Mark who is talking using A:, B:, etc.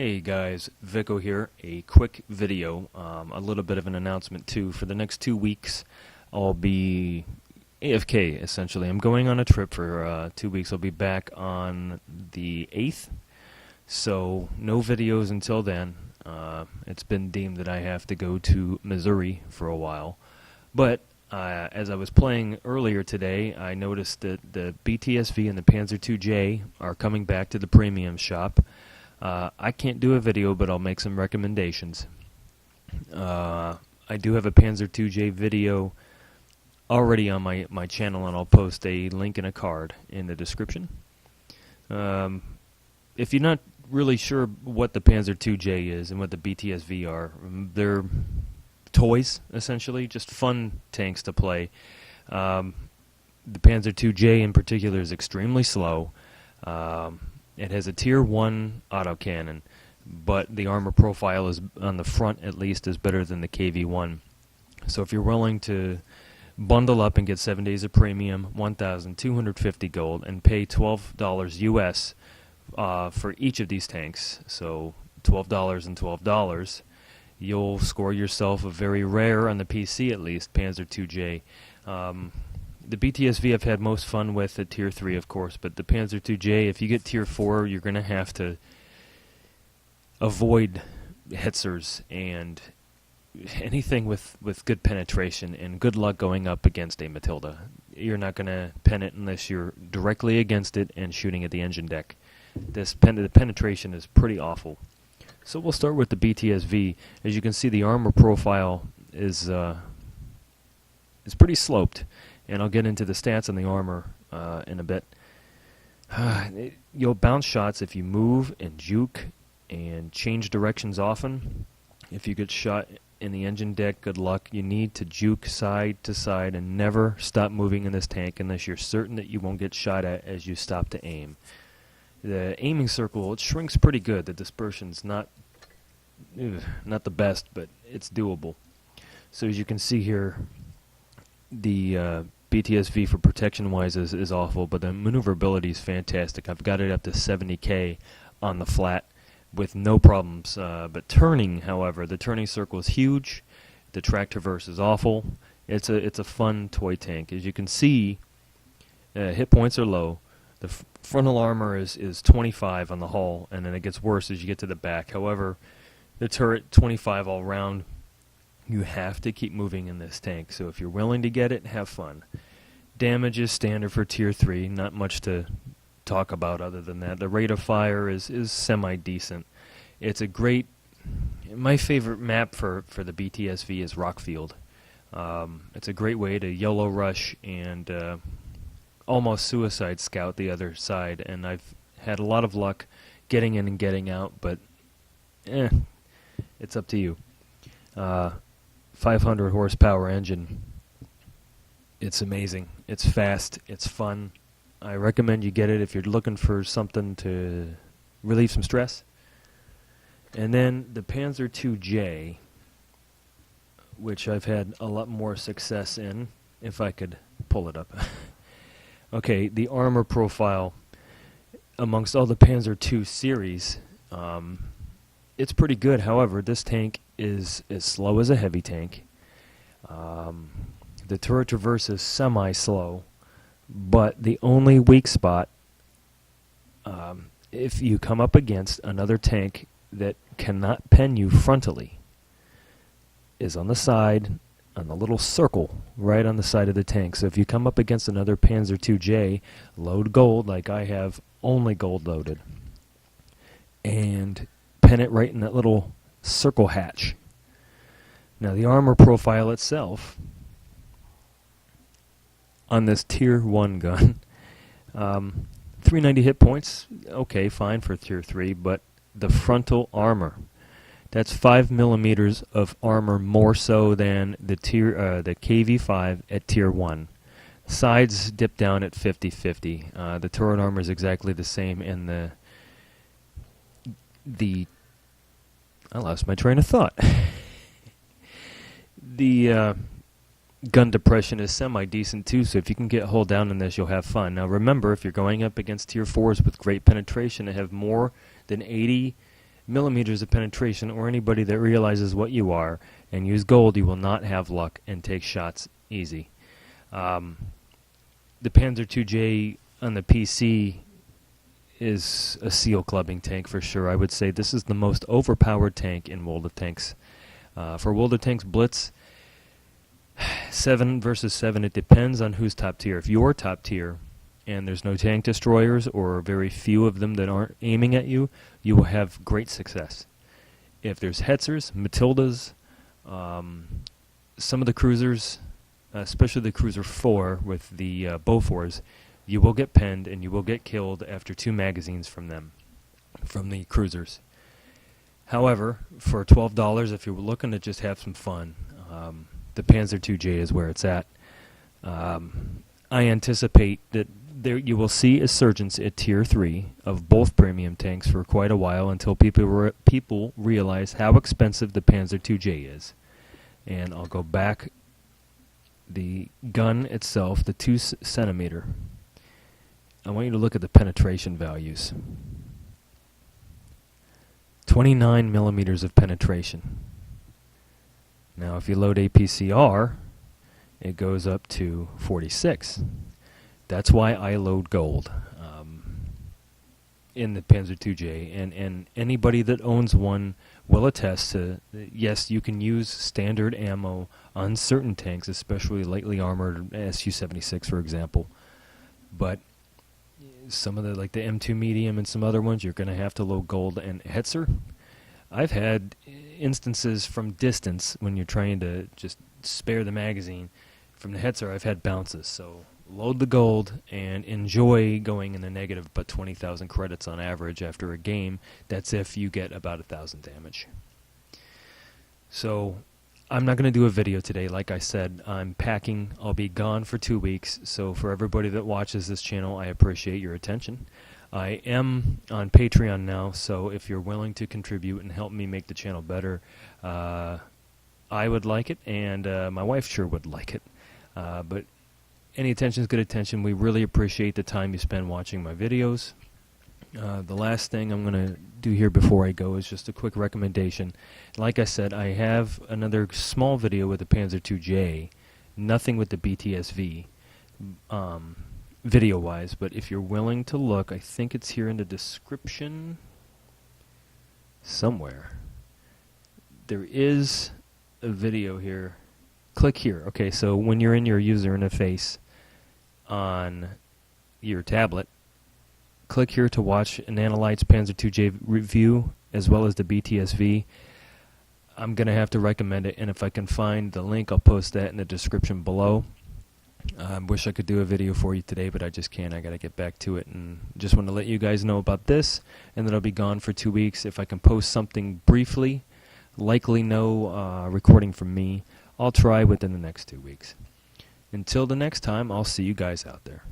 A: Hey guys, Vico here. A quick video, a little bit of an announcement too. For the next 2 weeks, I'll be AFK essentially. I'm going on a trip for 2 weeks. I'll be back on the 8th, so no videos until then. It's been deemed that I have to go to Missouri for a while, but as I was playing earlier today, I noticed that the BTSV and the Panzer IIJ are coming back to the premium shop. I can't do a video, but I'll make some recommendations. I do have a Panzer IIJ video already on my channel, and I'll post a link and a card in the description. If you're not really sure what the Panzer IIJ is and what the BTSV are, they're toys, essentially, just fun tanks to play. The Panzer IIJ in particular is extremely slow. It has a Tier 1 autocannon, but the armor profile is on the front, at least, is better than the KV-1. So if you're willing to bundle up and get 7 days of premium, 1,250 gold, and pay $12 US for each of these tanks, so $12 and $12, you'll score yourself a very rare, on the PC at least, Panzer IIJ. The BTSV I've had most fun with at Tier 3, of course, but the Panzer IIJ, if you get Tier 4, you're going to have to avoid Hitzers and anything with good penetration, and good luck going up against a Matilda. You're not going to pen it unless you're directly against it and shooting at the engine deck. The penetration is pretty awful. So we'll start with the BTSV. As you can see, the armor profile is pretty sloped. And I'll get into the stats on the armor in a bit. You'll bounce shots if you move and juke and change directions often. If you get shot in the engine deck, good luck. You need to juke side to side and never stop moving in this tank unless you're certain that you won't get shot at as you stop to aim. The aiming circle, it shrinks pretty good. The dispersion's not the best, but it's doable. So as you can see here, the BTSV for protection-wise is awful, but the maneuverability is fantastic. I've got it up to 70k on the flat with no problems. But turning, however, the turning circle is huge. The track traverse is awful. It's a fun toy tank. As you can see, hit points are low. The frontal armor is 25 on the hull, and then it gets worse as you get to the back. However, the turret 25 all round. You have to keep moving in this tank, so if you're willing to get it, have fun. Damage is standard for Tier 3, not much to talk about other than that. The rate of fire is semi-decent. It's a great... My favorite map for the BTSV is Rockfield. It's a great way to yellow rush and almost suicide scout the other side, and I've had a lot of luck getting in and getting out, but it's up to you. 500 horsepower engine. It's amazing. It's fast. It's fun. I recommend you get it if you're looking for something to relieve some stress. And then the Panzer IIJ, which I've had a lot more success in, if I could pull it up. Okay, the armor profile amongst all the Panzer II series, it's pretty good. However, this tank is as slow as a heavy tank. The turret traverse is semi-slow, but the only weak spot, if you come up against another tank that cannot pen you frontally, is on the side, on the little circle right on the side of the tank. So if you come up against another Panzer IIJ, load gold like I have, only gold loaded, and pen it right in that little circle hatch. Now the armor profile itself on this Tier 1 gun, 390 hit points, okay, fine for Tier 3, but the frontal armor, that's 5 millimeters of armor more so than the KV-5 at Tier 1. Sides dip down at 50-50. The turret armor is exactly the same, and I lost my train of thought. The gun depression is semi-decent too, so if you can get hull down in this, you'll have fun. Now remember, if you're going up against Tier 4s with great penetration that have more than 80 millimeters of penetration, or anybody that realizes what you are and use gold, you will not have luck and take shots easy. The Panzer II-J on the PC is a seal clubbing tank for sure. I would say this is the most overpowered tank in World of Tanks. For World of Tanks Blitz, 7 versus 7, it depends on who's top tier. If you're top tier and there's no tank destroyers or very few of them that aren't aiming at you, you will have great success. If there's Hetzers, Matildas, some of the cruisers, especially the Cruiser 4 with the Bofors, you will get penned and you will get killed after 2 magazines from them, from the cruisers. However, for $12, if you're looking to just have some fun, the Panzer II-J is where it's at. I anticipate that you will see a surgence at Tier 3 of both premium tanks for quite a while until people realize how expensive the Panzer II-J is. And I'll go back. The gun itself, the 2 centimeter, I want you to look at the penetration values. 29 millimeters of penetration. Now if you load APCR, it goes up to 46. That's why I load gold in the Panzer II-J, and anybody that owns one will attest to, yes, you can use standard ammo on certain tanks, especially lightly armored Su-76 for example, but some of the, like the M2 medium and some other ones, you're going to have to load gold. And Hetzer, I've had instances from distance when you're trying to just spare the magazine. From the Hetzer, I've had bounces, so load the gold and enjoy going in the negative, but 20,000 credits on average after a game. That's if you get about 1,000 damage. So I'm not going to do a video today. Like I said, I'm packing. I'll be gone for 2 weeks. So for everybody that watches this channel, I appreciate your attention. I am on Patreon now, so if you're willing to contribute and help me make the channel better, I would like it, and my wife sure would like it. But any attention is good attention. We really appreciate the time you spend watching my videos. The last thing I'm going to do here before I go is just a quick recommendation. Like I said, I have another small video with the Panzer II-J, nothing with the BTSV video-wise, but if you're willing to look, I think it's here in the description somewhere. There is a video here. Click here. Okay, so when you're in your user interface on your tablet, click here to watch Nanolite's Panzer II-J review as well as the BTSV. I'm going to have to recommend it, and if I can find the link, I'll post that in the description below. I wish I could do a video for you today, but I just can't. I got to get back to it, and just want to let you guys know about this, and then I'll be gone for 2 weeks. If I can post something briefly, likely no recording from me, I'll try within the next 2 weeks. Until the next time, I'll see you guys out there.